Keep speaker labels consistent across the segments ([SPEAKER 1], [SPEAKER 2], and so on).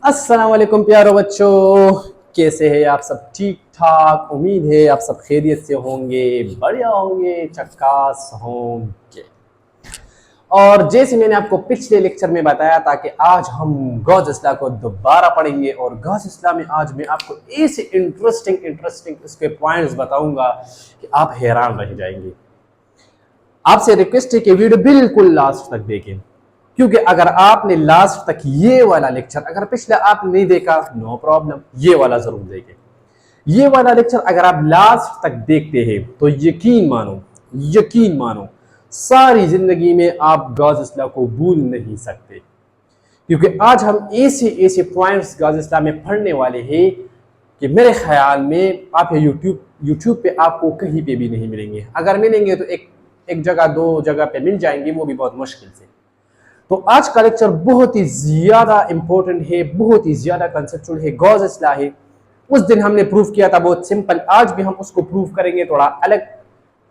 [SPEAKER 1] अस्सलाम वालेकुम प्यारो बच्चों, कैसे हैं आप सब? ठीक ठाक, उम्मीद है आप सब खैरियत से होंगे, बढ़िया होंगे, चक्कास होंगे। और जैसे मैंने आपको पिछले लेक्चर में बताया था कि आज हम गौज़-ए-इस्लाह को दोबारा पढ़ेंगे और गौज़-ए-इस्लाह में आज मैं आपको ऐसे इंटरेस्टिंग इसके पॉइंट्स बताऊंगा कि आप हैरान रह जाएंगे। आपसे रिक्वेस्ट है कि वीडियो बिल्कुल लास्ट तक देखें, क्योंकि अगर आपने लास्ट तक ये वाला लेक्चर, अगर पिछला आपने नहीं देखा नो प्रॉब्लम, ये वाला जरूर देखें। ये वाला लेक्चर अगर आप लास्ट तक देखते हैं तो यकीन मानो सारी जिंदगी में आप गौज़-ए-इस्लाह को भूल नहीं सकते, क्योंकि आज हम ऐसे ऐसे पॉइंट्स गौज़-ए-इस्लाह में पढ़ने वाले हैं कि मेरे ख्याल में आप यूट्यूब पे आपको कहीं पे भी नहीं मिलेंगे। अगर मिलेंगे तो एक जगह दो जगह पे मिल जाएंगे, वो भी बहुत मुश्किल से। तो आज का लेक्चर बहुत ही ज्यादा इंपॉर्टेंट है, बहुत ही ज्यादा कंसेप्चुअल है, गौज़-ए-इस्लाह है। उस दिन हमने प्रूव किया था बहुत सिंपल, आज भी हम उसको प्रूव करेंगे थोड़ा अलग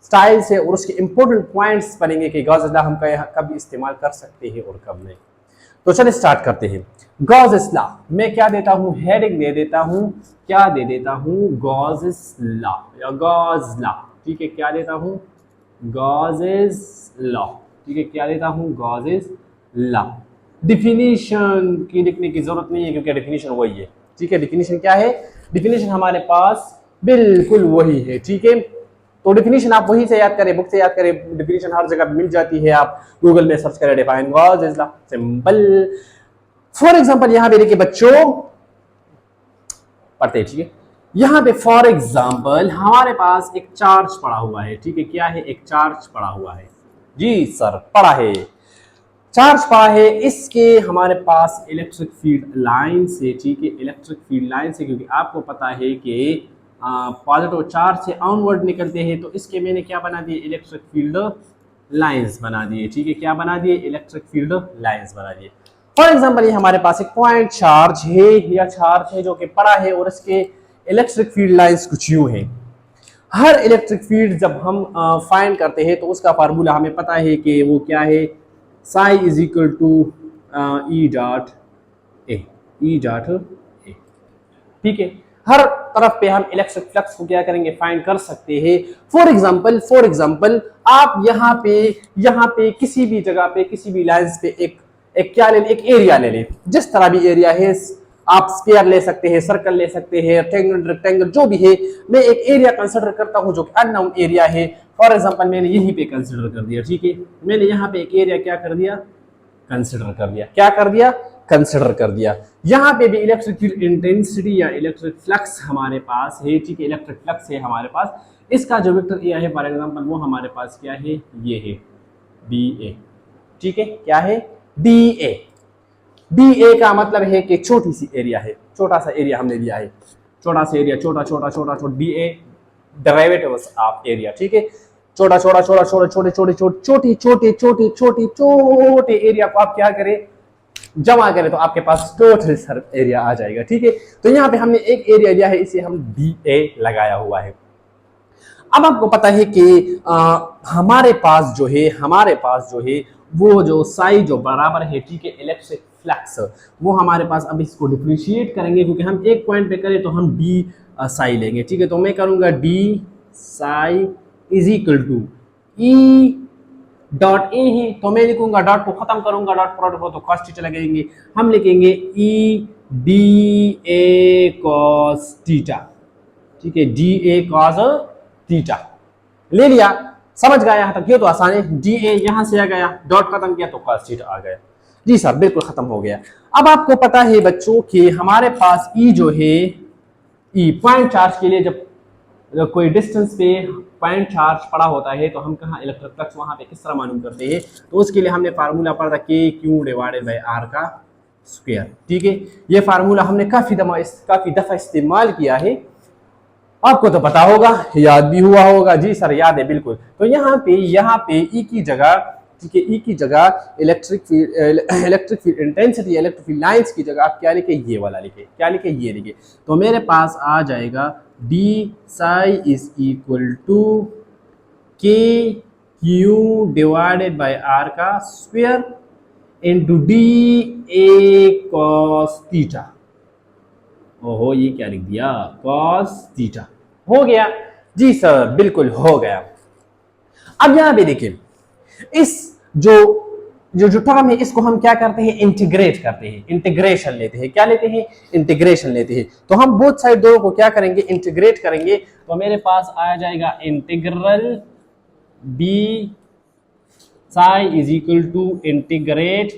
[SPEAKER 1] स्टाइल से, और उसके इंपॉर्टेंट पॉइंट्स बनेंगे कि गौज़-ए-इस्लाह हम कब इस्तेमाल कर सकते हैं और कब नहीं। तो चलिए स्टार्ट करते हैं। गौज़-ए-इस्लाह मैं क्या देता हूँ, हेडिंग दे देता हूँ, क्या दे देता हूँ, गौज़-ए-इस्लाह या गौज़-ला, ठीक है, क्या देता हूँ, गौज़-ए-इस्लाह, ठीक है, क्या देता हूँ, गौज़-ए-इस्लाह। डिफिनीशन की लिखने की जरूरत नहीं है, क्योंकि डिफिनीशन वही है, ठीक है। डिफिनीशन क्या है, डिफिनीशन हमारे पास बिल्कुल वही है, ठीक है। तो डिफिनीशन आप वही से याद करें, बुक से याद करें, डिफिनीशन हर जगह मिल जाती है, आप गूगल में सर्च करें डिफाइन गौज़-ए-इस्लाह, सिंपल। फॉर एग्जांपल यहां पे देखिए बच्चों, पढ़ते हैं, ठीक है। यहां पे फॉर एग्जांपल हमारे पास एक चार्ज पड़ा हुआ है, ठीक है, क्या है, एक चार्ज पड़ा हुआ है, जी सर पड़ा है, चार्ज पड़ा है, इसके हमारे पास इलेक्ट्रिक फील्ड लाइन से, ठीक है, इलेक्ट्रिक फील्ड लाइन से, क्योंकि आपको पता है कि पॉजिटिव चार्ज से आउटवर्ड निकलते हैं, तो इसके मैंने क्या बना दिए, इलेक्ट्रिक फील्ड लाइंस बना दिए, ठीक है, क्या बना दिए, इलेक्ट्रिक फील्ड लाइंस बना दिए। फॉर एग्जांपल ये हमारे पास एक पॉइंट चार्ज है या चार्ज है जो कि पड़ा है, और इसके इलेक्ट्रिक फील्ड लाइंस कुछ यूं है। हर इलेक्ट्रिक फील्ड जब हम फाइंड करते हैं तो उसका फार्मूला हमें पता है कि वो क्या है, psi is equal to E dot A, ठीक है। हर तरफ पे हम इलेक्ट्रिक फ्लक्स को क्या करेंगे, फाइंड कर सकते हैं। फॉर एग्जांपल आप यहाँ पे किसी भी जगह पे, किसी भी लाइंस पे एक क्या ले, एक एरिया ले लें, जिस तरह भी एरिया है, आप स्फीयर ले सकते हैं, सर्कल ले सकते हैं, रेक्टेंगल जो भी है। मैं एक एरिया कंसिडर करता हूं जो कि अननोन एरिया है। फॉर एग्जांपल मैंने यहीं पे कंसिडर कर दिया, ठीक है, मैंने यहाँ पे एक एरिया क्या कर दिया, कंसिडर कर दिया, क्या कर दिया, कंसिडर कर दिया। यहाँ पे भी इलेक्ट्रिक फील्ड इंटेंसिटी या इलेक्ट्रिक फ्लक्स हमारे पास है, ठीक है, इलेक्ट्रिक फ्लक्स है हमारे पास। इसका जो वेक्टर एरिया है फॉर एग्जांपल वो हमारे पास क्या है, ये है डी ए, ठीक है, क्या है, डी ए। डी ए का मतलब है कि छोटी सी एरिया है, छोटा सा एरिया हमने लिया है, छोटा सा एरिया, छोटा छोटा छोटा छोटा, D A derivatives of area, ठीक है, छोटा छोटा छोटा छोटा छोटे छोटे छोटे छोटे छोटे छोटे छोटे एरिया को आप क्या करें, जमा करें तो आपके पास टोटल एरिया आ जाएगा, ठीक है। तो यहाँ पे हमने एक एरिया लिया है, इसे हम डी ए लगाया हुआ है। अब आपको पता है कि हमारे पास जो है वो जो साई जो बराबर है, ठीक है, इलेक्ट्रिक फ्लक्स, वो हमारे पास, अब इसको डिफरेंशिएट करेंगे, क्योंकि हम एक पॉइंट पे करें तो हम डी साई लेंगे, ठीक है। तो मैं करूंगा D psi is equal to E dot A है, तो मैं लिखूंगा, डॉट को खत्म करूंगा, डॉट प्रोडक्ट को तो कॉस थीटा लगेंगे, हम लिखेंगे E D A cos theta, ठीक है, डी ए कॉस थीटा ले लिया, समझ गया यहाँ तक, ये तो आसान है। डी ए यहाँ से आ गया, डॉट खत्म किया तो कॉस थीटा आ गया, जी सर बिल्कुल खत्म हो गया। अब आपको पता है बच्चों कि हमारे पास ई जो है, ई पॉइंट चार्ज के लिए जब कोई डिस्टेंस पे पॉइंट चार्ज पड़ा होता है तो हम कहाँ इलेक्ट्रिक फ्लक्स वहां पे किस तरह मालूम करते हैं, तो उसके लिए हमने फार्मूला पढ़ा था के क्यू डिवाइडेड बाय आर का स्क्वायर, ठीक है। ये फार्मूला हमने काफी दफा इस्तेमाल किया है, आपको तो पता होगा, याद भी हुआ होगा, जी सर याद है बिल्कुल। तो यहाँ पे ई की जगह, ठीक है, ई की जगह electric field intensity, electric field lines की जगह आप क्या लिखे, ये वाला लिखे, क्या लिखे, ये लिखे। तो मेरे पास आ जाएगा D psi is equal to K Q divided by R का square into D A cos theta, ओहो, ये क्या लिख दिया, cos थीटा। हो गया जी सर, बिल्कुल हो गया। अब यहां पे देखिए, इस जो जो जो टर्म है इसको हम क्या करते हैं, इंटीग्रेट करते हैं, इंटीग्रेशन लेते हैं। क्या लेते हैं, इंटीग्रेशन लेते हैं। तो हम बोथ साइड दोनों को क्या करेंगे, इंटीग्रेट करेंगे। तो मेरे पास आ जाएगा integral B psi is equal to integrate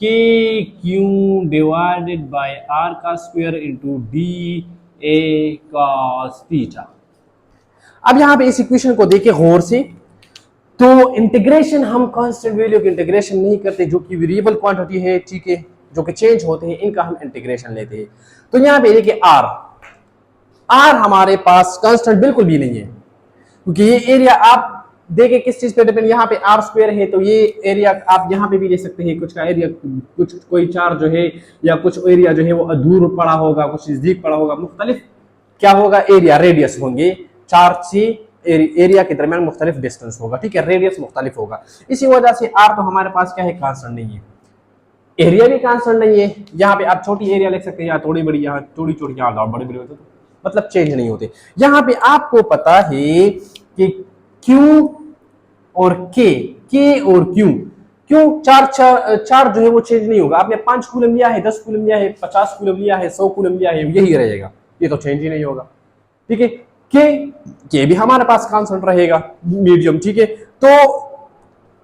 [SPEAKER 1] K Q divided by R का square into D A cos theta. अब यहां पे इस इक्वेशन को देखिए गौर से। तो इंटीग्रेशन हम कांस्टेंट वैल्यू की इंटीग्रेशन नहीं करते, जो कि वेरिएबल क्वांटिटी है, ठीक है, जो कि चेंज होते हैं, इनका हम इंटीग्रेशन लेते हैं। तो यहां पे देखिए आर, आर हमारे पास कांस्टेंट बिल्कुल भी नहीं है, क्योंकि ये एरिया आप देखिए किस चीज पे डिपेंड, यहाँ पे आर स्क्वायर है, तो ये एरिया आप यहाँ पे भी ले सकते हैं। कुछ का एरिया, कुछ कोई चार्ज जो है या कुछ एरिया जो है वो दूर पड़ा होगा, कुछ नजदीक पड़ा होगा, मुख्तलिफ क्या होगा, एरिया रेडियस होंगे, चार्ज से एरिया के दरमियान मुख्तलिफ डिस्टेंस होगा, ठीक है, रेडियस मुख्तलिफ होगा। इसी वजह से आर तो हमारे पास क्या है, कांस्टेंट नहीं है, एरिया भी कांस्टेंट नहीं है। यहाँ पे आप छोटी एरिया लिख सकते हैं, यहाँ थोड़ी बड़ी, यहाँ थोड़ी छोटी, यहाँ बड़ी बड़ी होती, मतलब चेंज नहीं होते। यहाँ पे आपको पता है कि क्यू और के और क्यू, क्यों चार जो है वो चेंज नहीं होगा। आपने 5 कूलम लिया है, 10 कूलम लिया है, 50 कूलम लिया है, 100 कूलम लिया है, यही रहेगा, ये तो चेंज ही नहीं होगा, ठीक है। के भी हमारे पास कांस्टेंट रहेगा, मीडियम, ठीक है। तो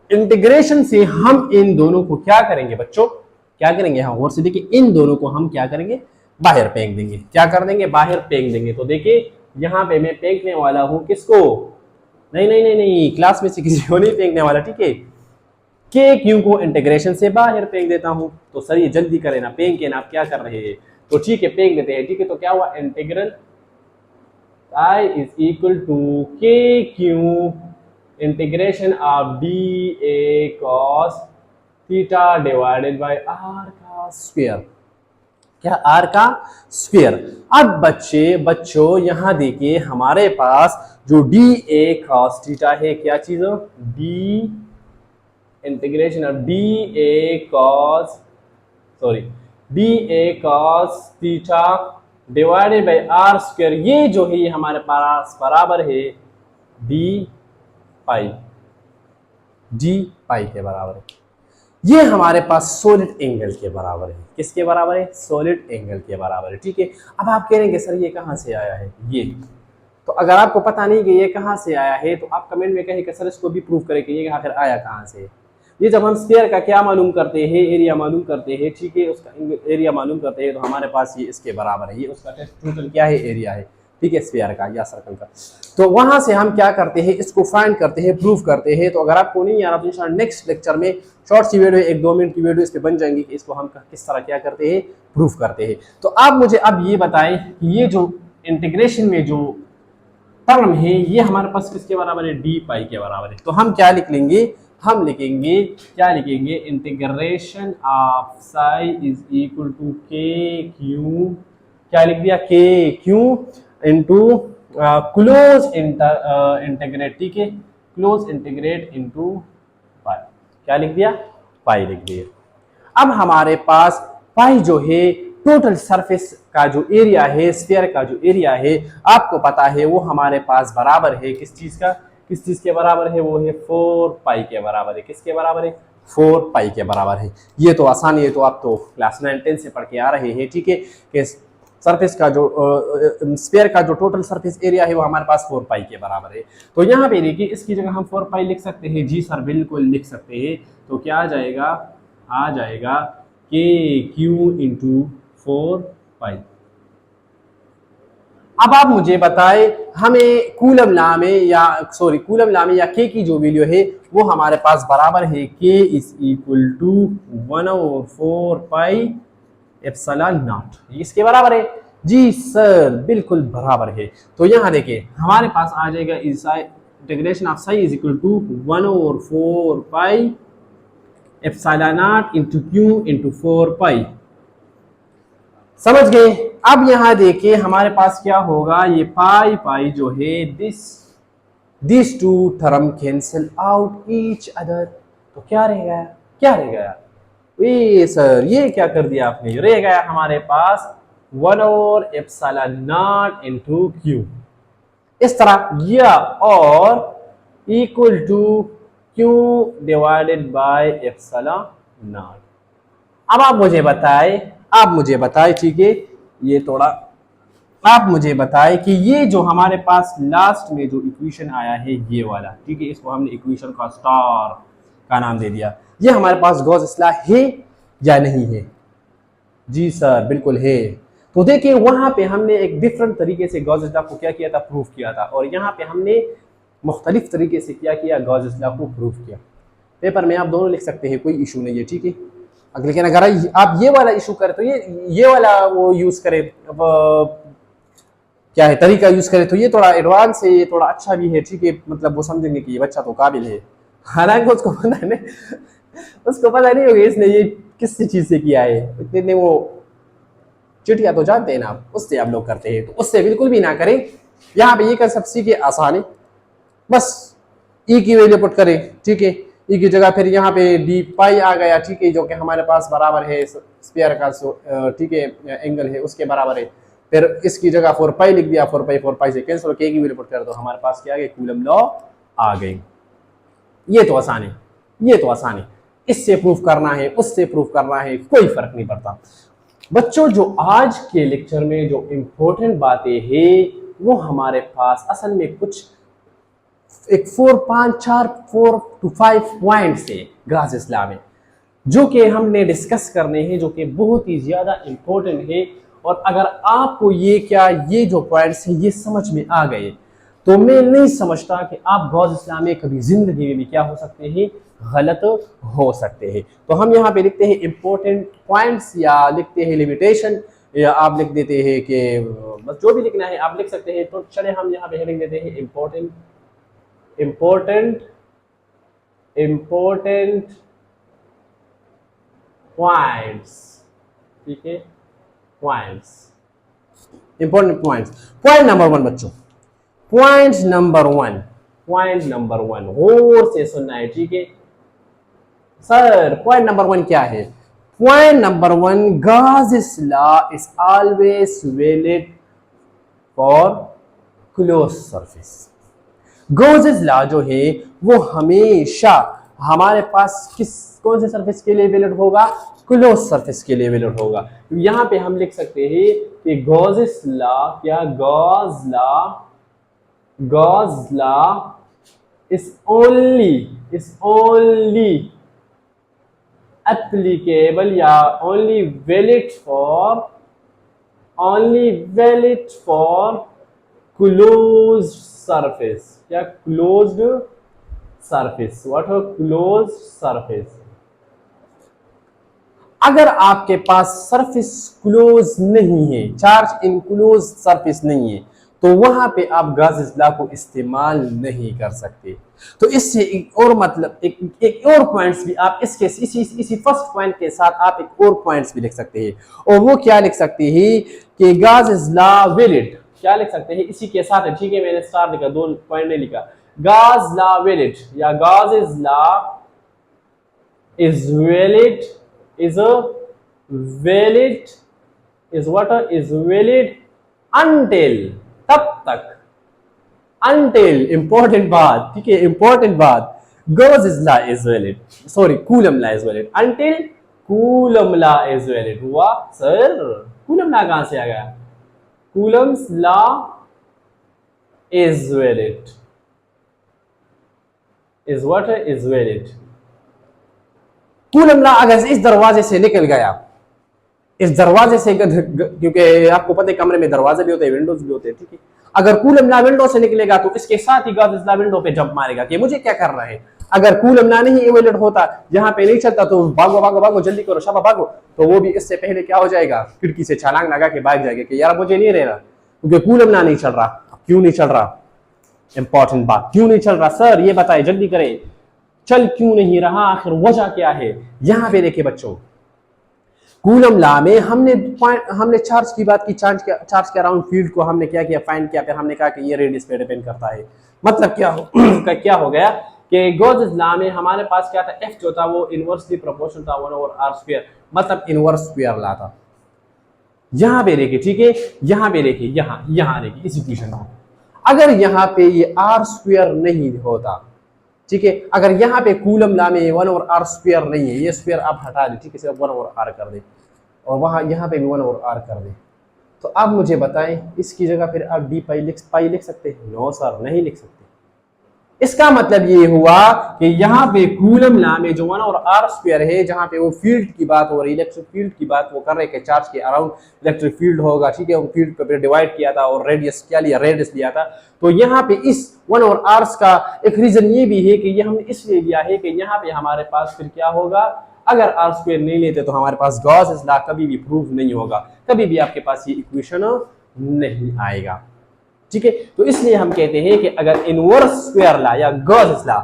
[SPEAKER 1] इंटीग्रेशन से हम इन दोनों को क्या करेंगे बच्चों, क्या करेंगे, हाँ गौर से देखिए, इन दोनों को हम क्या करेंगे, बाहर फेंक देंगे। क्या कर देंगे, बाहर फेंक देंगे। तो देखिए यहाँ पे मैं फेंकने वाला हूं किसको, नहीं नहीं नहीं नहीं, क्लास में से किसी को नहीं फेंकने वाला, ठीक है। के क्यू को इंटीग्रेशन से बाहर फेंक देता हूं। तो सर ये जल्दी करें ना, फेंक के ना, आप क्या कर रहे हैं। तो ठीक है, फेंक देते हैं, ठीक है। तो क्या हुआ, integral I is equal to K Q integration of D A cos theta divided by R का स्क्वायर। क्या, आर का स्क्वायर। अब बच्चों यहां देखिए, हमारे पास जो डी ए कॉस थीटा है, क्या चीज हो, D integration of D A cos theta divided by R square, ये जो है ये हमारे पास बराबर है डी पाई के बराबर है। ये हमारे पास सॉलिड एंगल के बराबर है। किसके बराबर है, सॉलिड एंगल के बराबर है, ठीक है। अब आप कह रहे हैं सर ये कहां से आया है, ये तो अगर आपको पता नहीं कि ये कहां से आया है, तो आप कमेंट में कहें सर इसको भी प्रूव करें कि ये आखिर आया कहां से। ये जब हम स्फीयर का क्या मालूम करते हैं, एरिया मालूम करते हैं, ठीक है, उसका एरिया मालूम करते हैं, तो हमारे पास ये इसके बराबर है, ये उसका टोटल क्या है, एरिया है, ठीक है, स्फीयर का या सर्कल का। तो वहां से हम क्या करते हैं, इसको फाइंड करते हैं, प्रूव करते हैं। तो अगर आपको नहीं आ रहा तो इंशाल्लाह नेक्स्ट लेक्चर में शॉर्ट सी वीडियो, 1-2 मिनट की वीडियो इस पे बन जाएंगी कि इसको हम किस तरह क्या करते हैं, प्रूव करते हैं। तो आप मुझे अब ये बताएं कि ये जो इंटीग्रेशन में जो टर्म है, ये हमारे पास किसके बराबर है, डी पाई के बराबर है। तो हम क्या लिख लेंगे, हम लिखेंगे, क्या लिखेंगे, integration of psi is equal to K Q, क्या लिख दिया, के क्यू इंटू क्लोज इंटीग्रेट, ठीक है, क्लोज इंटीग्रेट इंटू पाई, क्या लिख दिया, पाई लिख दिया। अब हमारे पास पाई जो है टोटल सरफेस का जो एरिया है, स्फीयर का जो एरिया है, आपको पता है वो हमारे पास बराबर है किस चीज का, किस चीज के बराबर है, वो है 4 पाई के बराबर है। किसके बराबर है, 4 पाई के बराबर है। ये तो आसान है, तो आप तो क्लास 9-10 से पढ़ के आ रहे हैं, ठीक है, कि सरफेस का जो स्फीयर का जो टोटल सरफेस एरिया है वो हमारे पास 4 पाई के बराबर है। तो यहाँ पे देखिए, इसकी जगह हम 4 पाई लिख सकते हैं, जी सर बिल्कुल लिख सकते हैं। तो क्या आ जाएगा, आ जाएगा के क्यू इंटू 4 पाई। अब आप मुझे बताएं, हमें कूलम लॉ में या के की जो वैल्यू है वो हमारे पास बराबर है K is equal to 1/4 pi epsilon naught, इसके बराबर है। जी सर बिल्कुल बराबर है। तो यहाँ देखिए हमारे पास आ जाएगा integration of psi is equal to 1/4 pi epsilon naught into Q into 4 pi. समझ गए। अब यहां देखिए हमारे पास क्या होगा, ये पाई पाई जो है this two term cancel out each other. तो क्या रह गया, क्या रह गया, ये सर ये क्या कर दिया आपने, रह गया हमारे पास 1 over epsilon naught into Q, इस तरह, या और equal to Q divided by epsilon naught. अब आप मुझे बताएं ठीक है, ये थोड़ा आप मुझे बताएं कि ये जो हमारे पास लास्ट में जो इक्वेशन आया है ये वाला, ठीक है, इसको हमने इक्वेशन का स्टार का नाम दे दिया, ये हमारे पास गॉस लॉ है या नहीं है? जी सर बिल्कुल है। तो देखिए वहां पे हमने एक डिफरेंट तरीके से गॉस लॉ को क्या किया था, प्रूफ किया था, और यहाँ पे हमने मुख्तलिफ तरीके से क्या किया, गॉस लॉ को प्रूफ किया। पेपर में आप दोनों लिख सकते हैं, कोई इशू नहीं है, ठीक है। लेकिन अगर आप ये वाला इशू करें तो ये वाला वो यूज करें, क्या है, तरीका यूज करें तो ये थोड़ा एडवांस है, ये थोड़ा अच्छा भी है, ठीक है, मतलब वो समझेंगे कि ये बच्चा तो काबिल है। हालांकि उसको पता नहीं, उसको पता नहीं होगा इसने ये किस चीज से किया है, इतने वो चिटिया तो जानते हैं ना आप, उससे आप लोग करते हैं, तो उससे बिल्कुल भी ना करें। यहाँ पे ये कंसेप्ट सीखे आसान है, बस ई की वैल्यू पुट करें, ठीक है, ई की जगह फिर यहाँ पे डी पाई आ गया, ठीक है, जो कि हमारे पास बराबर है स्फीयर का, ठीक है, एंगल है उसके बराबर है। फिर इसकी जगह 4 पाई लिख दिया, 4 पाई से कैंसिल, के की वैल्यू पुट कर दो, हमारे पास क्या आ गई, कूलम लॉ आ गई। ये तो आसान है, ये तो आसान है, इससे प्रूफ करना है उससे प्रूफ करना है, कोई फर्क नहीं पड़ता। बच्चों जो आज के लेक्चर में जो इंपॉर्टेंट बातें हैं वो हमारे पास असल में कुछ एक 4 to 5 पॉइंट्स है गॉस लॉ में, जो कि हमने डिस्कस करने हैं, जो कि बहुत ही ज्यादा इंपॉर्टेंट है। और अगर आपको ये जो पॉइंट्स हैं ये समझ में आ गए तो मैं नहीं समझता कि आप गॉस लॉ में कभी जिंदगी में क्या हो सकते हैं, गलत हो सकते हैं। तो हम यहाँ पे लिखते हैं इंपॉर्टेंट पॉइंट्स, या लिखते हैं लिमिटेशन, या आप लिख देते हैं कि बस जो भी लिखना है आप लिख सकते हैं। तो चले हम यहाँ पे हेडिंग देते हैं इंपॉर्टेंट पॉइंट्स, ठीक है, points, important points. Point number 1 बच्चों, पॉइंट नंबर वन गौर से सुनना है, ठीक है सर। पॉइंट नंबर 1 क्या है? Point number 1, Gauss law is always valid for close surface. Gauss law जो है वो हमेशा हमारे पास कौन से सरफेस के लिए वैलिड होगा, क्लोज सरफेस के लिए वैलिड होगा। यहां पे हम लिख सकते हैं कि गॉस लॉ क्या, Gauss law is only applicable या only valid for closed surface, क्या closed surface, what a closed surface। अगर आपके पास सरफेस क्लोज नहीं है, चार्ज इन क्लोज सरफेस नहीं है, तो वहां पे आप गॉस लॉ को इस्तेमाल नहीं कर सकते। तो इससे एक और मतलब एक और पॉइंट्स भी आप इसके इसी फर्स्ट पॉइंट के साथ आप एक और पॉइंट्स भी लिख सकते हैं, और वो क्या लिख सकते हैं कि गॉस लॉ वैलिड, क्या लिख सकते हैं इसी के साथ, ठीक है, मैंने स्टार लिखा, 2 पॉइंट नहीं लिखा। गॉस लॉ वैलिड या Gauss law is valid until, तब तक, until, इंपॉर्टेंट बात, ठीक है, इंपॉर्टेंट बात, Gauss law is valid, sorry coulomb law is valid until coulomb law is valid हुआ। सर कूलम लॉ कहां से आ गया? Coulomb's law is valid, is what is valid. Coulomb law अगर इस दरवाजे से निकल गया, इस दरवाजे से, क्योंकि आपको पता है कमरे में दरवाजे भी होते हैं, विंडोज भी होते हैं, ठीक है, अगर कूलम लॉ विंडो से निकलेगा तो इसके साथ ही गॉस लॉ विंडो पे जंप मारेगा कि मुझे क्या कर रहा है। अगर कूलम लॉ नहीं इवेल्यूट होता, यहाँ पे नहीं चलता, तो भागो भागो भागो जल्दी करो शाबा भागो, तो वो भी इससे पहले क्या हो जाएगा, खिड़की से छलांग लगा के भाग जाएगा कि यार मुझे नहीं रहना, क्योंकि कूलम लॉ नहीं चल रहा। क्यों नहीं चल रहा? इंपॉर्टेंट बात, क्यों नहीं चल रहा सर, ये बताए जल्दी करें, चल क्यों नहीं रहा, आखिर वजह क्या है? यहां पे देखिए बच्चों, कूलम लॉ में हमने चार्ज की बात की, चार्ज के अराउंड फील्ड को हमने क्या किया, फाइंड किया, फिर हमने कहा कि ये रेडियस पे डिपेंड करता है। मतलब क्या हो गया कि गॉस लॉ में हमारे पास क्या था, एफ जो था वो इनवर्सली प्रोपोर्शनल था 1/r², मतलब इनवर्स स्क्वायर लॉ था। यहां पे देखिए, ठीक है, यहां पे देखिए, यहां देखिए इस इक्वेशन को, अगर यहाँ पे ये आर स्क्वायर नहीं होता, ठीक है, अगर यहाँ पे कूलम ला में 1/r² नहीं है, ये स्क्वायर आप हटा दे, ठीक है, सिर्फ 1/r कर दे, और वहां यहाँ पे भी 1/r कर दे, तो अब मुझे बताएं इसकी जगह फिर आप डी पाई लिख सकते हैं? नो सर, नहीं लिख सकते। इसका मतलब ये हुआ कि यहाँ पे कूलम लॉ में जो 1/r² है, जहां पे वो फील्ड की बात हो रही, इलेक्ट्रिक फील्ड की बात वो कर रहे हैं, चार्ज के अराउंड इलेक्ट्रिक फील्ड होगा, ठीक है, वो फील्ड पे डिवाइड किया था और रेडियस क्या लिया, रेडियस लिया था। तो यहाँ पे इस 1/r का एक रीजन ये भी है कि ये हमने इसलिए लिया है कि यहाँ पे हमारे पास फिर क्या होगा, अगर r² नहीं लेते तो हमारे पास गॉस लॉ कभी भी प्रूव नहीं होगा, कभी भी आपके पास ये इक्वेशन नहीं आएगा, ठीक है। तो इसलिए हम कहते हैं कि अगर इनवर्स स्क्वायर लॉ या गॉस लॉ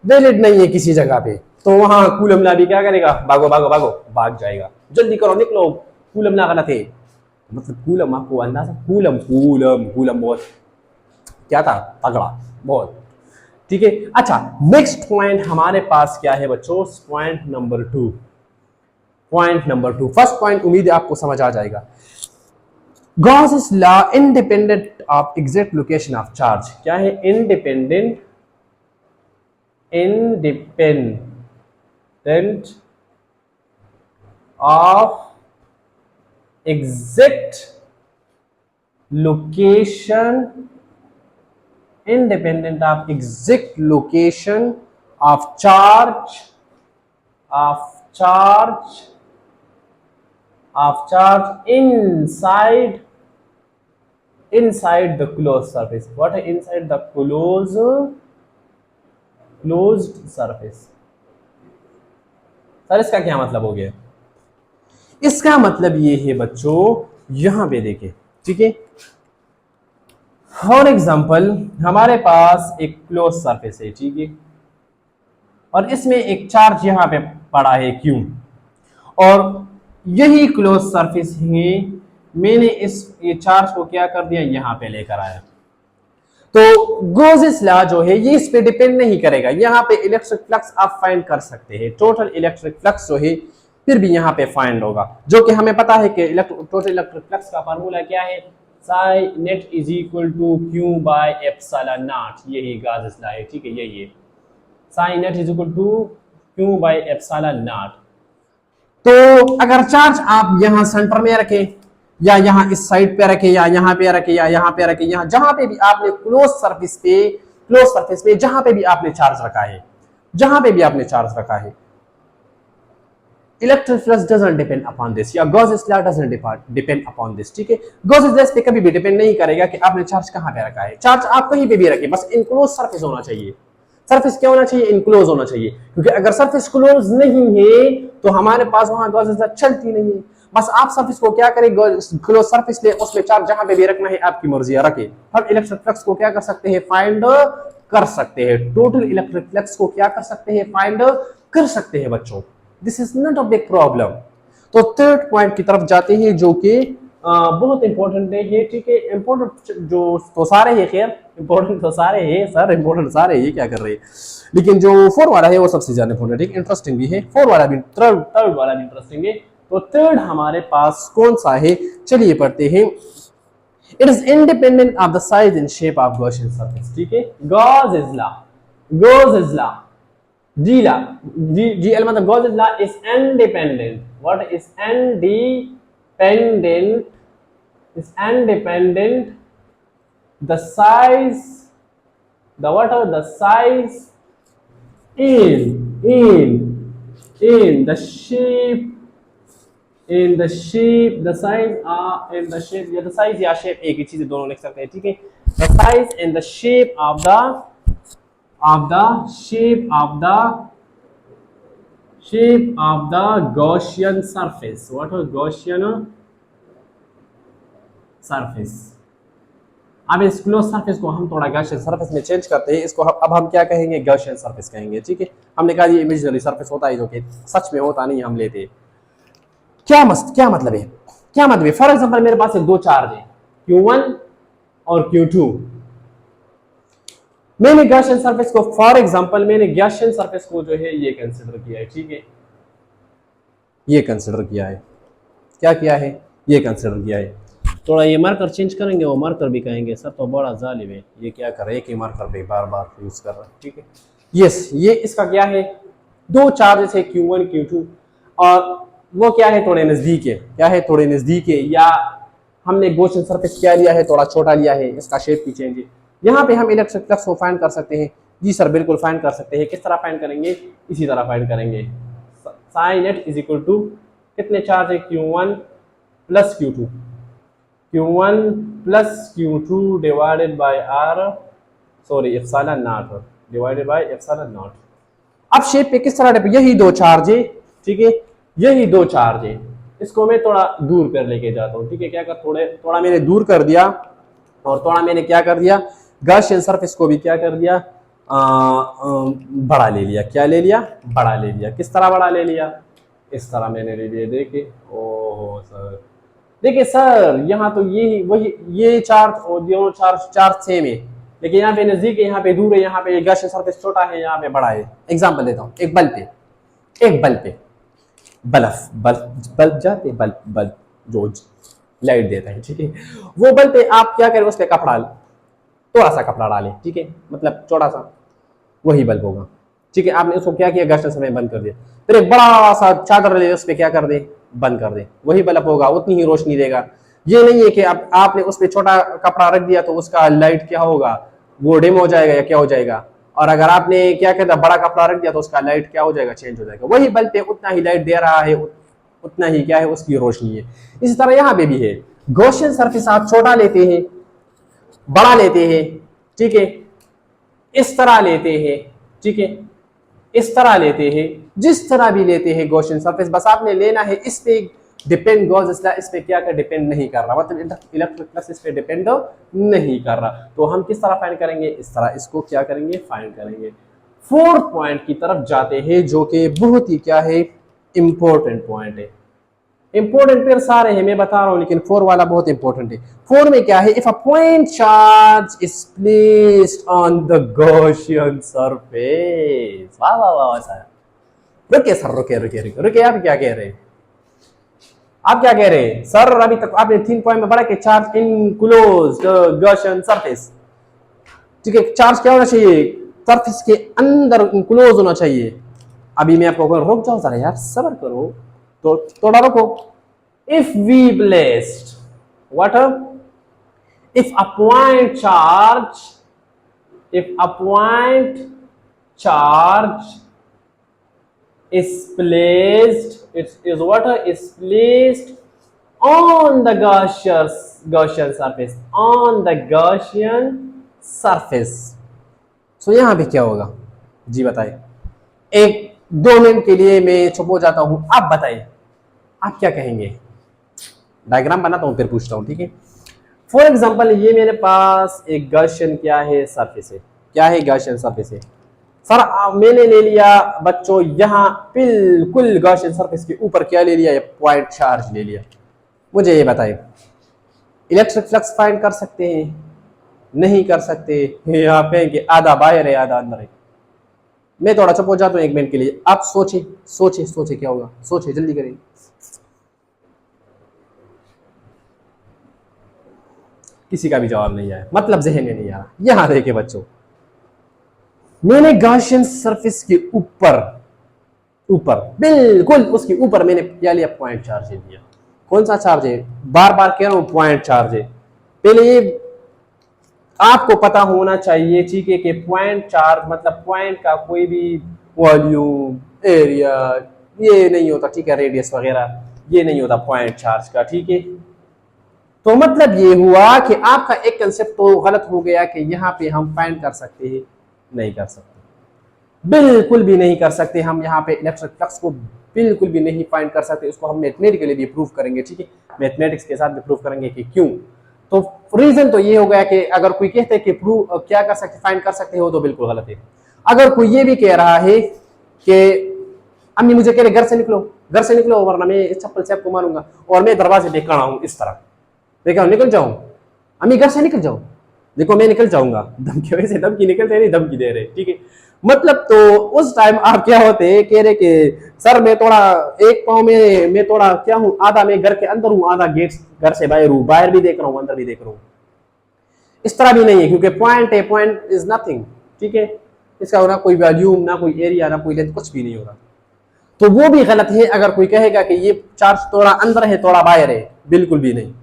[SPEAKER 1] वैलिड नहीं है किसी जगह पे, तो वहां कूलम लॉ भी क्या करेगा, भागो भागो भागो, भाग जाएगा, जल्दी करो निकलो, कूलम लॉ गलत है। मतलब कूलम, आपको अंदाजा, कूलम कूलम कूलम बहुत क्या था, तगड़ा बहुत, ठीक है। अच्छा, नेक्स्ट पॉइंट हमारे पास क्या है बच्चों, point number 2। Point number 2, first point उम्मीद है आपको समझ आ जाएगा। Gauss law independent of exact location of charge, क्या है, independent of exact location, independent of exact location of charge inside the closed surface. What is inside the closed surface? Sir इसका क्या मतलब हो गया? इसका मतलब ये है बच्चों, यहां पे देखें, ठीक है, फॉर एग्जाम्पल हमारे पास एक क्लोज सरफेस है, ठीक है, और इसमें एक चार्ज यहां पे पड़ा है Q, और यही क्लोज सरफेस है, मैंने ये चार्ज को क्या कर दिया, यहां पे लेकर आया। तो गॉसेस लॉ जो है ये इस पे डिपेंड नहीं करेगा, यहां पे इलेक्ट्रिक फ्लक्स आप फाइंड कर सकते हैं, टोटल इलेक्ट्रिक फ्लक्स जो है फिर भी यहां पे फाइंड होगा, जो कि हमें पता है कि टोटल इलेक्ट्रिक फ्लक्स का फार्मूला क्या है, psi net is equal to Q by epsilon naught, यही गॉसेस लॉ है, ठीक है, यही है, psi net is equal to Q by epsilon naught. तो अगर चार्ज आप यहां सेंटर में रखें, या यहां इस साइड पे रखें, या यहां पे रखें, या यहां पे रखें, यहां जहां पे भी आपने क्लोज सरफेस पे जहां पे भी आपने चार्ज रखा है, जहां पे भी आपने चार्ज रखा है, electric flux doesn't depend upon this, या Gauss's law doesn't depend upon this, ठीक है। गॉसेस लॉ पे कभी भी डिपेंड नहीं करेगा कि आपने चार्ज कहां पे रखा है, चार्ज आप कहीं पे भी रखें, बस इनक्लोज सरफेस होना चाहिए। सरफेस क्या होना चाहिए, इनक्लोज होना चाहिए, क्योंकि अगर सरफेस क्लोज नहीं है तो हमारे पास वहां गॉसेस लॉ चलती नहीं है। बस आप सरफेस को क्या करें, क्लोज सरफेस ले, उसमें चार्ज जहां पे भी रखना है आपकी मर्जी रखे, हम इलेक्ट्रिक फ्लक्स को क्या कर सकते हैं, फाइंड कर सकते हैं, टोटल इलेक्ट्रिक फ्लक्स को क्या कर सकते हैं, फाइंड कर सकते हैं बच्चों। This is not a big problem. तो थर्ड पॉइंट की तरफ जाते हैं, जो कि बहुत इंपॉर्टेंट है, ठीक है, इंपॉर्टेंट जो तो सारे हैं, खैर इंपॉर्टेंट तो सारे हैं सर, इंपॉर्टेंट सारे हैं, क्या कर रहे हैं, लेकिन जो 4 वाला है वो सबसे ज्यादा इंपॉर्टेंट है, इंटरेस्टिंग भी है, 4 वाला भी, थर्ड वाला भी इंटरेस्टिंग है। तो थर्ड हमारे पास कौन सा है, चलिए पढ़ते हैं। It is independent of the size and shape of Gaussian surface, ठीक है, गॉसेस लॉ GL मतलब Gauss's law is independent, what is independent the size, the whatever the size in the shape, the size in the shape, या the size या shape एक ही चीज दोनों लिख सकते हैं, ठीक है, the size and the shape of the Gaussian surface, what is Gaussian surface. अब इस क्लोज सरफेस को हम थोड़ा गॉसियन सरफेस में चेंज करते हैं, इसको अब हम क्या कहेंगे, गॉसियन सरफेस कहेंगे, ठीक है। हमने कहा ये इमेजिनरी सरफेस होता है, जो कि सच में होता नहीं, हम लेते हैं। क्या मतलब है, फॉर एग्जांपल मेरे पास दो चार्ज है, Q1 और Q2। मैंने गॉसियन सरफेस को, फॉर एग्जांपल मैंने गॉसियन सरफेस को जो है ये कंसीडर किया है, ठीक है, ये कंसीडर किया है, क्या किया है, ये कंसिडर किया है। थोड़ा ये मार्कर चेंज करेंगे, वो मार्कर भी कहेंगे सर तो बड़ा जालिम है, ये क्या कर रहा है, एक ही मार्कर पे बार बार यूज कर रहा है, ठीक है। यस, ये इसका क्या है, दो चार्जेस है Q1 Q2, और वो क्या है, थोड़े नजदीक है, क्या है, थोड़े नजदीक है, या हमने गॉसियन सरफेस क्या लिया है, थोड़ा छोटा लिया है, इसका शेप भी चेंज है। यहाँ पे हम इलेक्ट्रिक फ्लक्स को फाइंड कर सकते हैं। जी सर बिल्कुल फाइंड कर सकते हैं। किस तरह फाइंड करेंगे, इसी तरह फाइंड करेंगे। Psi net is equal to कितने चार्ज है, Q1 plus Q2, Q1 plus Q2 divided by R, sorry epsilon naught divided by epsilon naught. अब शेप पे किस तरह, यही दो चार्ज है, ठीक है, यही दो चार्ज है। इसको मैं थोड़ा दूर कर लेके जाता हूँ, ठीक है, क्या कर, थोड़ा मैंने दूर कर दिया, और थोड़ा मैंने क्या कर दिया, गॉसियन सरफेस को भी क्या कर दिया, बड़ा ले लिया। क्या ले लिया, बड़ा ले लिया। किस तरह बड़ा ले लिया, इस तरह मैंने ले लिया। देखिए, ओहो सर, देखिए सर, यहाँ तो यही वही, ये चार्ज और दोनों चार्ज सेम है, लेकिन यहाँ पे नजदीक है, यहाँ पे दूर है, यहाँ पे गॉसियन सरफेस छोटा है, यहाँ पे बड़ा है। एग्जांपल देता हूँ, एक बल्ब पे बल्ब जाते, बल्ब जो लाइट देता है, ठीक है, वो बल्ब पे आप क्या करें, उस पे कपड़ा, थोड़ा सा कपड़ा डालें, ठीक है, मतलब छोटा सा, वही बल्ब होगा, ठीक है। आपने उसको क्या किया, गॉसियन सरफेस बंद कर दिया, फिर एक बड़ा सा चादर ले उस पे क्या कर दे, बंद कर दे, वही बल्ब होगा, उतनी ही रोशनी देगा। ये नहीं है कि आपने उस पे छोटा कपड़ा रख दिया तो उसका लाइट क्या होगा, वो डिम हो जाएगा या क्या हो जाएगा, और अगर आपने क्या कहता बड़ा कपड़ा रख दिया तो उसका लाइट क्या हो जाएगा, चेंज हो जाएगा। वही बल्ब पे उतना ही लाइट दे रहा है, उतना ही क्या है, उसकी रोशनी है। इसी तरह यहाँ पे भी है, गॉसियन सरफेस आप छोटा लेते हैं, बड़ा लेते हैं, ठीक है, इस तरह लेते हैं, ठीक है, इस तरह लेते हैं, जिस तरह भी लेते हैं गॉसियन सरफेस, बस आपने लेना है, इस पे डिपेंड, गॉस इस पे क्या कर, डिपेंड नहीं कर रहा, मतलब इलेक्ट्रिक फ्लक्स इस पे डिपेंड नहीं कर रहा। तो हम किस तरह फाइंड करेंगे, इस तरह इसको क्या करेंगे, फाइंड करेंगे। फोर्थ पॉइंट की तरफ जाते हैं, जो कि बहुत ही क्या है, इंपॉर्टेंट पॉइंट है। इंपॉर्टेंट पेयर सारे हैं, मैं बता रहा हूं, लेकिन 4 वाला बहुत इंपॉर्टेंट है। 4 में क्या है, if a point charge is placed on the Gaussian surface. वाह वाह वाह सर, रुके सर, रुके, आप क्या कह रहे हैं, आप क्या कह रहे हैं सर, अभी तक आपने 3 पॉइंट में पढ़ा कि चार्ज इनक्लोज्ड गॉसियन सरफेस, ठीक है, चार्ज क्या होना चाहिए, सरफेस के अंदर इनक्लोज होना चाहिए। अभी मैं आपको रुक जाओ जरा यार, सब्र करो, तो थोड़ा रुको। If we placed what, if a point charge, if a point charge is placed, it is what is placed on the Gaussian surface, on the Gaussian surface। so यहाँ पे क्या होगा, जी बताइए, एक 2 मिनट के लिए मैं चुप हो जाता हूँ, आप बताइए आप क्या कहेंगे। डायग्राम बनाता हूँ फिर पूछता हूँ, ठीक है। फॉर एग्जाम्पल ये मेरे पास एक गॉसियन क्या है, सरफेस है, क्या है, गॉसियन सरफेस है। सर मैंने ले लिया बच्चों, यहाँ बिल्कुल गॉसियन सरफेस के ऊपर क्या ले लिया, ये पॉइंट चार्ज ले लिया। मुझे ये बताइए, इलेक्ट्रिक फ्लक्स फाइंड कर सकते हैं, नहीं कर सकते, यहाँ पे आधा बाहर है आधा अंदर है। मैं थोड़ा चुप हो जाता हूँ 1 मिनट के लिए, आप सोचे सोचे सोचे क्या होगा, सोचे जल्दी करें। किसी का भी जवाब नहीं आया, मतलब जहन में नहीं आ रहा। यहां देखिए बच्चों, मैंने गॉसियन सरफेस के ऊपर बिल्कुल उसके ऊपर मैंने क्या लिया, पॉइंट चार्ज लिया। कौन सा चार्ज है, बार बार कह रहा हूं, पॉइंट चार्ज है। पहले ये आपको पता होना चाहिए, ठीक है, कि पॉइंट चार्ज मतलब पॉइंट का कोई भी वॉल्यूम, एरिया, ये नहीं होता, ठीक है, रेडियस वगैरह ये नहीं होता पॉइंट चार्ज का, ठीक है। तो मतलब ये हुआ कि आपका एक कंसेप्ट तो गलत हो गया कि यहाँ पे हम फाइंड कर सकते हैं, नहीं कर सकते, बिल्कुल भी नहीं कर सकते। हम यहाँ पे इलेक्ट्रिक फ्लक्स को बिल्कुल भी नहीं फाइंड कर सकते, उसको हम मैथमेटिकली भी प्रूव करेंगे, ठीक है, मैथमेटिक्स के साथ भी प्रूव करेंगे कि क्यों। तो रीजन तो ये हो गया कि अगर कोई कहते हैं कि प्रूव क्या कर सकते, फाइंड कर सकते हो, तो बिल्कुल गलत है। अगर कोई ये भी कह रहा है कि अम्मी मुझे कह रहे घर से निकलो वरना मैं इस चप्पल से आपको मारूंगा, और मैं दरवाजे पे खड़ा हूं इस तरह, देखा निकल जाऊं, अम्मी घर से निकल जाओ, देखो मैं निकल जाऊंगा, धमकी वजह से धमकी निकलते नहीं, धमकी दे रहे, ठीक है। मतलब तो उस टाइम आप क्या होते कह रहे कि सर मैं थोड़ा एक पाँव में मैं थोड़ा क्या हूँ, आधा मैं घर के अंदर हूँ, आधा गेट घर से बाहर हूँ, बाहर भी देख रहा हूँ अंदर भी देख रहा हूँ। इस तरह भी नहीं है, क्योंकि पॉइंट है, पॉइंट इज नथिंग, ठीक है। इसका ना कोई वॉल्यूम, ना कोई एरिया, ना कोई लेंथ, कुछ भी नहीं हो रहा। तो वो भी गलत है अगर कोई कहेगा कि ये चार्ज थोड़ा अंदर है थोड़ा बाहर है, बिल्कुल भी नहीं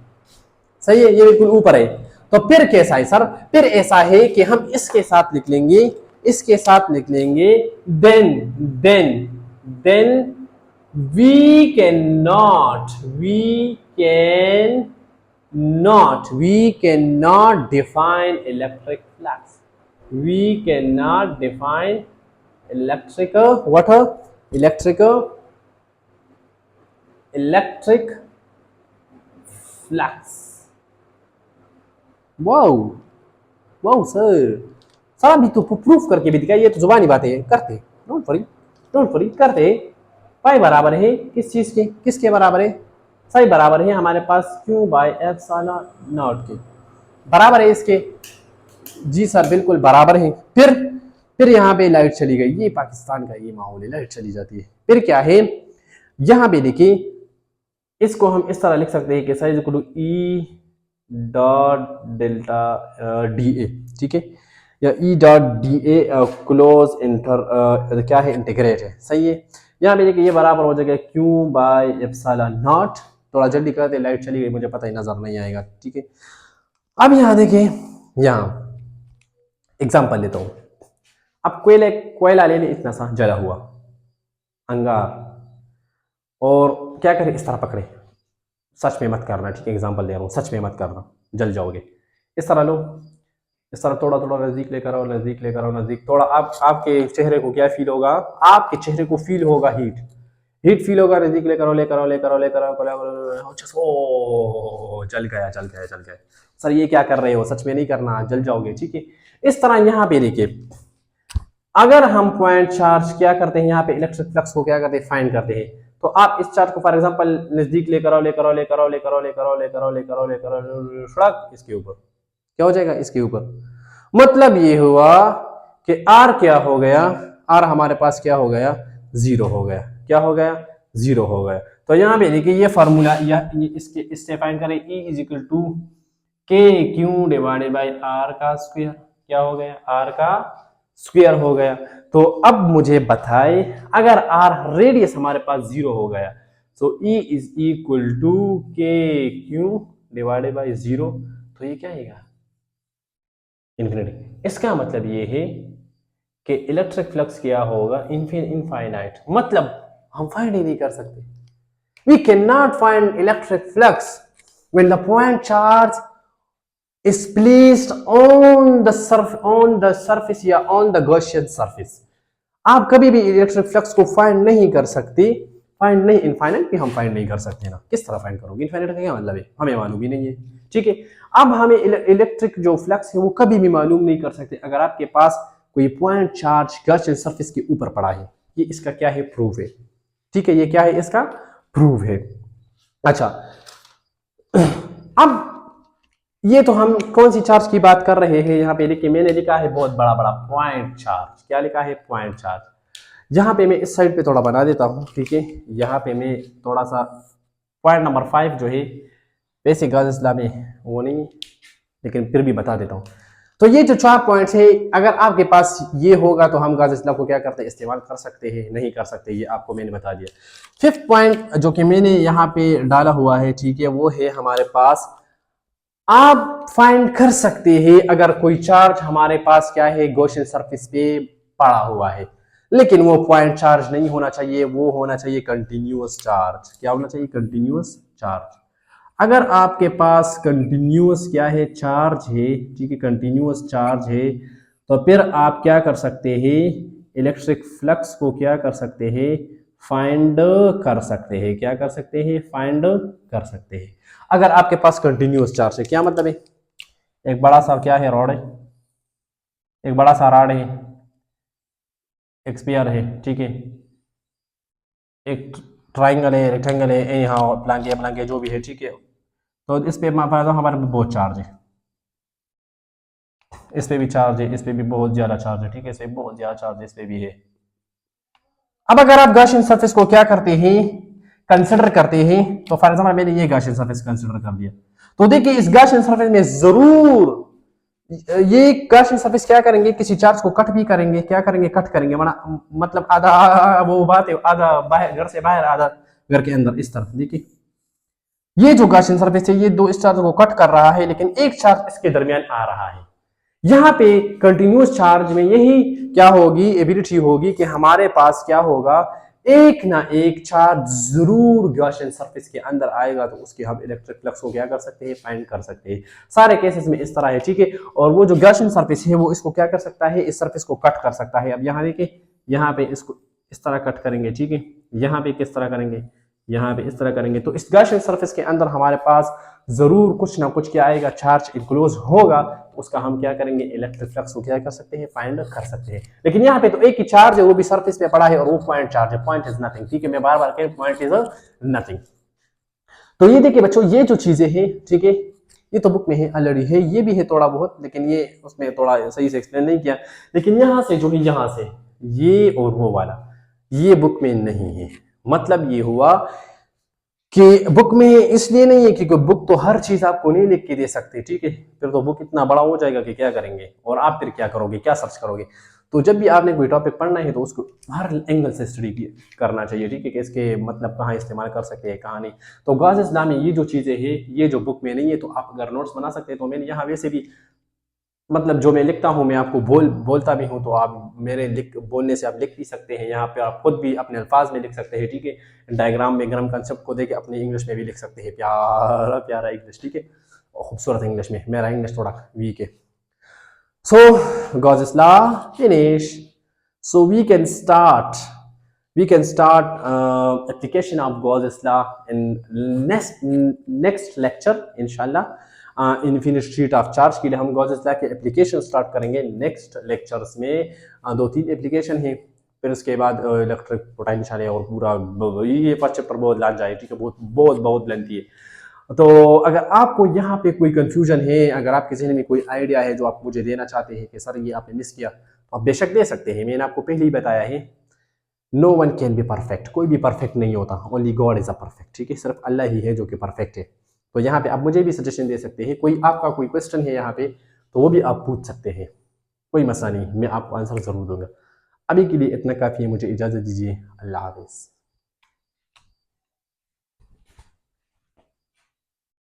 [SPEAKER 1] सही है, ये बिल्कुल ऊपर है। तो फिर कैसा है सर, फिर ऐसा है कि हम इसके साथ लिख लेंगे, इसके साथ लिख लेंगे then then then we can not define electric flux. We cannot define electrical what a electric flux. Wow wow sir, sir अभी तो प्रूफ करके भी दिखाई, ये तो जुबानी बातें करते, डोंट वरी करते। पाई बराबर है किस चीज के, किसके बराबर है, सही बराबर है हमारे पास क्यू बाई एप्सिलॉन नॉट के बराबर है इसके। जी सर बिल्कुल बराबर है। फिर यहाँ पे लाइट चली गई, ये पाकिस्तान का ये माहौल है, लाइट चली जाती है। फिर क्या है, यहाँ पे देखिए इसको हम इस तरह लिख सकते हैं कि psi is equal to E dot delta D A, ठीक है, या E dot D A close इंटर क्या है, इंटीग्रेट है, सही है। यहाँ पे देखिए ये बराबर हो जाएगा क्यू बाय एप्सिलॉन नॉट। थोड़ा जल्दी करते, लाइट चली गई, मुझे पता ही नजर नहीं आएगा, ठीक है। अब यहाँ देखिए, यहाँ एग्जाम्पल लेता हूँ। अब कोयला ले ले इतना सा जला हुआ अंगार, और क्या करें, इस तरह पकड़े, सच में मत करना, ठीक है, एग्जाम्पल दे रहा हूँ, सच में मत करना, जल जाओगे। इस तरह लो, इस तरह थोड़ा थोड़ा नजदीक लेकर आओ, नजदीक लेकर आओ, नजदीक थोड़ा। आपके चेहरे को क्या फील होगा, आपके चेहरे को फील होगा हीट फील होगा। नजदीक लेकर आओ, लेकर आओ, लेकर आओ, लेकर आओ, ओ जल गया, जल गया, जल गया। सर ये क्या कर रहे हो, सच में नहीं करना, जल जाओगे, ठीक है। इस तरह यहाँ पे देखिए, अगर हम पॉइंट चार्ज क्या करते हैं, यहाँ पे इलेक्ट्रिक फ्लक्स को क्या करते हैं, फाइंड करते हैं। तो आप इस चार्ज को फॉर एग्जांपल नजदीक लेकर आओ, लेकर आओ, लेकर आओ, लेकर आओ, लेकर आओ, लेकर आओ, लेकर आओ, लेकर आओ, सड़क इसके ऊपर क्या हो जाएगा, इसके ऊपर। मतलब ये हुआ कि आर क्या हो गया, आर हमारे पास क्या हो गया, जीरो हो गया, क्या हो गया, जीरो हो गया। तो यहाँ पे देखिए ये फार्मूला, इसके इससे फाइंड करें, E is equal to K Q divided by are का स्क्वायर, क्या हो गया, आर का स्क्वायर हो गया। तो अब मुझे बताए, अगर आर रेडियस हमारे पास जीरो हो गया, तो E is equal to K Q divided by zero, तो ये क्या आएगा, इन्फिनिटी। इसका मतलब ये है कि इलेक्ट्रिक फ्लक्स क्या होगा, इनफाइनाइट। मतलब हम फाइंड ही नहीं कर सकते, we cannot find electric flux when the point charge is placed on the surface या on the Gaussian surface। आप कभी भी इलेक्ट्रिक फ्लक्स को फाइंड नहीं कर सकते, फाइंड नहीं, इनफाइनाइट भी हम फाइंड नहीं कर सकते ना, किस तरह फाइंड करोगे, इनफाइनाइट का क्या मतलब है, हमें मालूम भी नहीं है, ठीक है। अब हमें इलेक्ट्रिक जो फ्लक्स है वो कभी भी मालूम नहीं कर सकते अगर आपके पास कोई पॉइंट चार्ज गॉसियन सरफेस के ऊपर पड़ा है। ये इसका क्या है, प्रूफ है, ठीक है, ये क्या है, इसका प्रूफ है। अच्छा, अब ये तो हम कौन सी चार्ज की बात कर रहे हैं, यहाँ पे देखिए मैंने लिखा है बहुत बड़ा बड़ा पॉइंट चार्ज, क्या लिखा है, पॉइंट चार्ज। यहाँ पे मैं इस साइड पे थोड़ा बना देता हूँ, ठीक है। यहाँ पे मैं थोड़ा सा पॉइंट नंबर 5 जो है, वैसे गाज़ इस्लाम में वो नहीं, लेकिन फिर भी बता देता हूँ। तो ये जो 4 पॉइंट्स है, अगर आपके पास ये होगा तो हम गाज़ इस्लाम को क्या करते हैं, इस्तेमाल कर सकते हैं, नहीं कर सकते, ये आपको मैंने बता दिया। 5th पॉइंट जो कि मैंने यहाँ पे डाला हुआ है, ठीक है, वो है हमारे पास, आप फाइंड कर सकते हैं अगर कोई चार्ज हमारे पास क्या है, गॉसियन सरफेस पे पड़ा हुआ है, लेकिन वो पॉइंट चार्ज नहीं होना चाहिए, वो होना चाहिए कंटिन्यूअस चार्ज। क्या होना चाहिए, कंटिन्यूअस चार्ज। अगर आपके पास कंटिन्यूअस क्या है, चार्ज है, ठीक है, कंटिन्यूअस चार्ज है, तो फिर आप क्या कर सकते हैं, इलेक्ट्रिक फ्लक्स को क्या कर सकते हैं, फाइंड कर सकते हैं, क्या कर सकते हैं, फाइंड कर सकते हैं। अगर आपके पास कंटिन्यूअस चार्ज है, क्या मतलब है, एक बड़ा सा क्या है, रॉड है, एक बड़ा सा रॉड है, एक स्फीयर है, ठीक है, एक ट्राइंगल है, रेक्टेंगल है, यहाँ प्लांके जो भी है, ठीक है। तो इस पे हमारे बहुत चार्ज है, इस पे भी चार्ज है, इस पे भी बहुत ज्यादा चार्ज है, ठीक है, इस पे बहुत ज्यादा चार्ज इस पे भी है। अब अगर आप गाशियन सरफेस को क्या करते हैं, कंसिडर करते हैं, तो फॉर एग्जाम्पल मैंने ये गाशियन सरफेस कंसिडर कर दिया, तो देखिए इस गाशियन सरफेस में जरूर ये गाशियन सरफेस क्या करेंगे, किसी चार्ज को कट भी करेंगे, क्या करेंगे, कट करेंगे, मतलब आधा वो बात है, आधा बाहर घर से बाहर, आधा घर के अंदर, इस तरफ देखिए ये जो गाशियन सरफेस है ये दो इस चार्ज को कट कर रहा है, लेकिन एक चार्ज इसके दरमियान आ रहा है। यहां पे कंटिन्यूस चार्ज में यही क्या होगी, एबिलिटी होगी कि हमारे पास क्या होगा, एक ना एक चार्ज जरूर गॉसियन सरफेस के अंदर आएगा, तो उसके हम इलेक्ट्रिक फ्लक्स को क्या कर सकते हैं, फाइंड कर सकते हैं। सारे केसेस में इस तरह है, ठीक है। और वो जो गॉसियन सरफेस है वो इसको क्या कर सकता है, इस सरफेस को कट कर सकता है। अब यहाँ देखिए, यहाँ पे इसको इस तरह कट करेंगे, ठीक है, यहाँ पे किस तरह करेंगे, यहाँ पे इस तरह करेंगे, तो इस गॉसियन सरफेस के अंदर हमारे पास जरूर कुछ ना कुछ क्या आएगा, चार्ज इनक्लोज होगा, तो उसका हम क्या करेंगे, इलेक्ट्रिक फ्लक्स को क्या कर सकते हैं, फाइंड कर सकते हैं। लेकिन यहाँ पे तो एक ही चार्ज है, वो भी सरफेस पे पड़ा है, और वो पॉइंट चार्ज है, पॉइंट इज नथिंग, ठीक है, मैं बार बार कह, पॉइंट इज नथिंग। तो ये देखिए बच्चों, ये जो चीजें हैं, ठीक है, ये तो बुक में है ऑलरेडी है, ये भी है थोड़ा बहुत, लेकिन ये उसमें थोड़ा सही से एक्सप्लेन नहीं किया। लेकिन यहाँ से जो है, यहाँ से ये और वो वाला, ये बुक में नहीं है। मतलब ये हुआ कि बुक में इसलिए नहीं है क्योंकि बुक तो हर चीज आपको नहीं लिख के दे सकती, ठीक है, फिर तो बुक इतना बड़ा हो जाएगा कि क्या करेंगे, और आप फिर क्या करोगे, क्या सर्च करोगे। तो जब भी आपने कोई टॉपिक पढ़ना है तो उसको हर एंगल से स्टडी करना चाहिए, ठीक है, कि इसके मतलब कहाँ इस्तेमाल कर सकते हैं, कहाँ नहीं। तो गॉस लॉ में ये जो चीजें हैं, ये जो बुक में नहीं है, तो आप अगर नोट्स बना सकते हैं, तो मैंने यहाँ वैसे भी मतलब जो मैं लिखता हूँ, मैं आपको बोलता भी हूँ, तो आप मेरे बोलने से आप लिख भी सकते हैं, यहाँ पे आप खुद भी अपने अल्फाज में लिख सकते हैं, ठीक है। डायग्राम में ग्राम कंसेप्ट को देके अपने इंग्लिश में भी लिख सकते हैं, प्यारा प्यारा इंग्लिश, ठीक है, और खूबसूरत इंग्लिश में। मेरा इंग्लिश थोड़ा वीक है। So Gauss law finish, so we can start application of Gauss's law in next lecture inshallah। Infinite sheet of charge के लिए हम गॉसेस लॉ के एप्लीकेशन स्टार्ट करेंगे नेक्स्ट लेक्चर्स में। 2-3 एप्लीकेशन है, फिर उसके बाद इलेक्ट्रिक पोटेंशियल है, और पूरा ये फर्स्ट चैप्टर बहुत लंबा जाए, ठीक है, बहुत लेंथी है। तो अगर आपको यहाँ पे कोई कंफ्यूजन है, अगर आपके जहन में कोई आइडिया है जो आप मुझे देना चाहते हैं कि सर ये आपने मिस किया, तो आप बेशक दे सकते हैं। मैंने आपको पहले ही बताया है, no one can be perfect, कोई भी परफेक्ट नहीं होता, only God is a perfect, ठीक है, सिर्फ अल्लाह ही है जो कि परफेक्ट है। तो यहाँ पे आप मुझे भी सजेशन दे सकते हैं, कोई आपका कोई क्वेश्चन है यहाँ पे, तो वो भी आप पूछ सकते हैं, कोई मसला नहीं, मैं आपको आंसर जरूर दूंगा। अभी के लिए इतना काफ़ी है, मुझे इजाज़त दीजिए, अल्लाह हाफिज़।